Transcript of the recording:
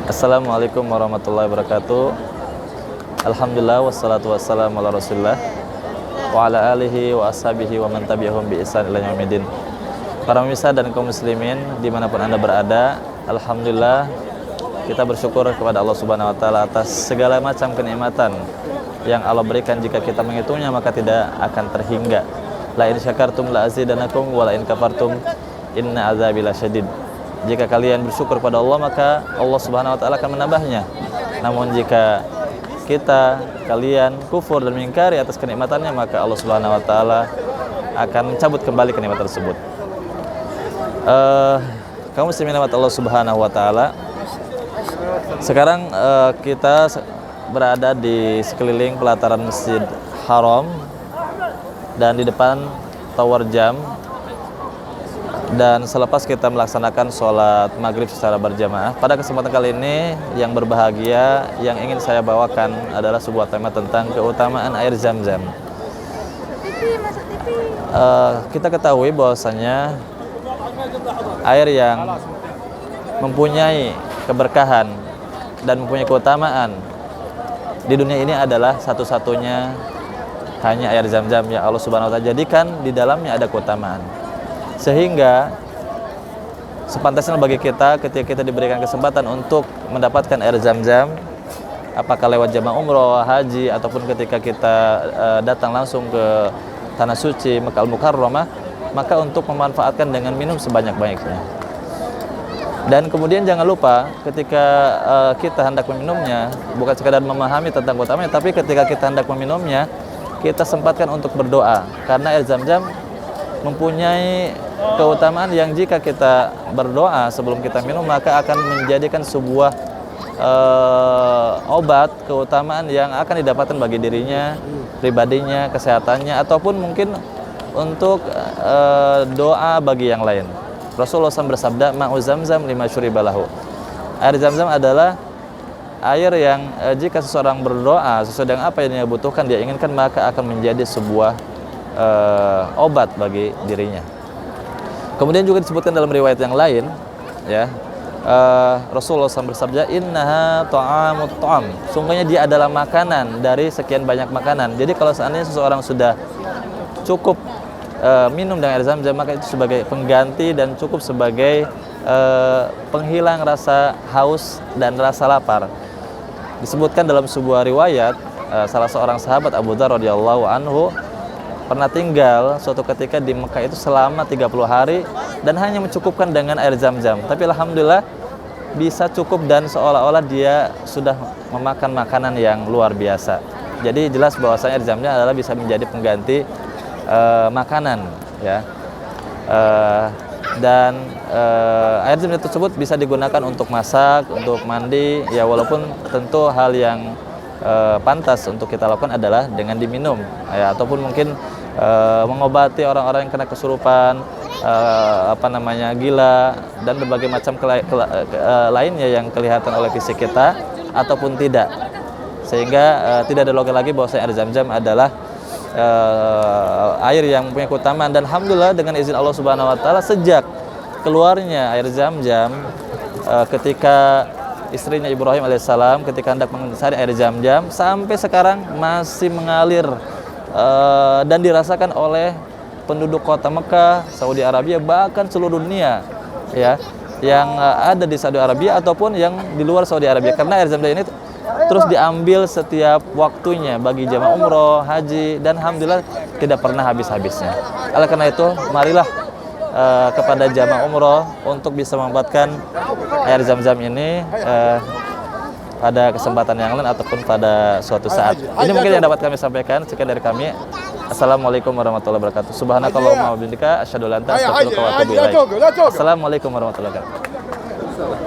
Assalamualaikum warahmatullahi wabarakatuh. Alhamdulillah wassalatu wassalamu ala Rasulillah wa ala alihi wa ashabihi wa man tabi'ahum bi ihsan ila yaumil. Para pemirsa dan kaum muslimin dimanapun Anda berada, alhamdulillah kita bersyukur kepada Allah Subhanahu wa taala atas segala macam kenikmatan yang Allah berikan. Jika kita menghitungnya maka tidak akan terhingga. La in syakartum la azidanakum wa la in kafartum inna azabi lasyadid. Jika kalian bersyukur pada Allah maka Allah Subhanahu wa taala akan menambahnya. Namun jika kalian kufur dan mengingkari atas kenikmatannya maka Allah Subhanahu wa taala akan mencabut kembali kenikmatan tersebut. Kaum muslimin rahmat Allah Subhanahu wa taala. Sekarang kita berada di sekeliling pelataran Masjid Haram dan di depan Tower Jam. Dan selepas kita melaksanakan sholat maghrib secara berjamaah, pada kesempatan kali ini yang berbahagia, yang ingin saya bawakan adalah sebuah tema tentang keutamaan air Zam-Zam. Kita ketahui bahwasanya air yang mempunyai keberkahan dan mempunyai keutamaan di dunia ini adalah satu-satunya hanya air Zam-Zam yang Allah Subhanahu wa taala jadikan di dalamnya ada keutamaan. Sehingga sepantasnya bagi kita ketika kita diberikan kesempatan untuk mendapatkan air Zam-Zam, apakah lewat jamaah umroh, haji, ataupun ketika kita datang langsung ke tanah suci Makkah Al-Mukarramah, maka untuk memanfaatkan dengan minum sebanyak-banyaknya. Dan kemudian jangan lupa ketika kita hendak meminumnya, bukan sekadar memahami tentang keutamanya, tapi ketika kita hendak meminumnya, kita sempatkan untuk berdoa, karena air Zam-Zam mempunyai keutamaan yang jika kita berdoa sebelum kita minum maka akan menjadikan sebuah obat keutamaan yang akan didapatkan bagi dirinya, pribadinya, kesehatannya, ataupun mungkin untuk doa bagi yang lain. Rasulullah SAW bersabda, ma'u Zam-Zam lima syuribalahu. Air Zam-Zam adalah air yang jika seseorang berdoa sesuai dengan apa yang dia butuhkan, dia inginkan, maka akan menjadi sebuah obat bagi dirinya. Kemudian juga disebutkan dalam riwayat yang lain, ya, Rasulullah SAW bersabda, innaha ta'amut ta'am. Sungguhnya dia adalah makanan dari sekian banyak makanan. Jadi kalau seandainya seseorang sudah cukup minum dengan air Zam-Zam, maka itu sebagai pengganti dan cukup sebagai penghilang rasa haus dan rasa lapar. Disebutkan dalam sebuah riwayat, salah seorang sahabat Abu Dzar radhiyallahu anhu pernah tinggal suatu ketika di Mekah itu selama 30 hari dan hanya mencukupkan dengan air Zam-Zam. Tapi alhamdulillah bisa cukup dan seolah-olah dia sudah memakan makanan yang luar biasa. Jadi jelas bahwasanya air Zam-Zam adalah bisa menjadi pengganti makanan, ya. Dan air Zam-Zam tersebut bisa digunakan untuk masak, untuk mandi, ya, walaupun tentu hal yang pantas untuk kita lakukan adalah dengan diminum, ya, ataupun mungkin mengobati orang-orang yang kena kesurupan, gila, dan berbagai macam lainnya yang kelihatan oleh fisik kita ataupun tidak, sehingga tidak ada logika lagi bahwa air Zam-Zam adalah air yang mempunyai keutamaan. Dan alhamdulillah dengan izin Allah Subhanahu wa taala, sejak keluarnya air Zam-Zam ketika istrinya Ibrahim alaihissalam ketika hendak mencari air Zam-Zam, sampai sekarang masih mengalir dan dirasakan oleh penduduk kota Mekah, Saudi Arabia, bahkan seluruh dunia, ya, yang ada di Saudi Arabia ataupun yang di luar Saudi Arabia, karena air Zam-Zam ini terus diambil setiap waktunya bagi jamaah umroh, haji, dan alhamdulillah tidak pernah habis-habisnya. Oleh karena itu, marilah kepada jamaah umroh untuk bisa memanfaatkan air Zam-Zam ini pada kesempatan yang lain ataupun pada suatu saat. Ini mungkin yang dapat kami sampaikan. Sekian dari kami. Assalamualaikum warahmatullahi wabarakatuh. Subhanakallahumma wa bihamdika asyhadu an la ilaha illa anta astaghfiruka wa atubu ilaik. Assalamualaikum warahmatullahi wabarakatuh.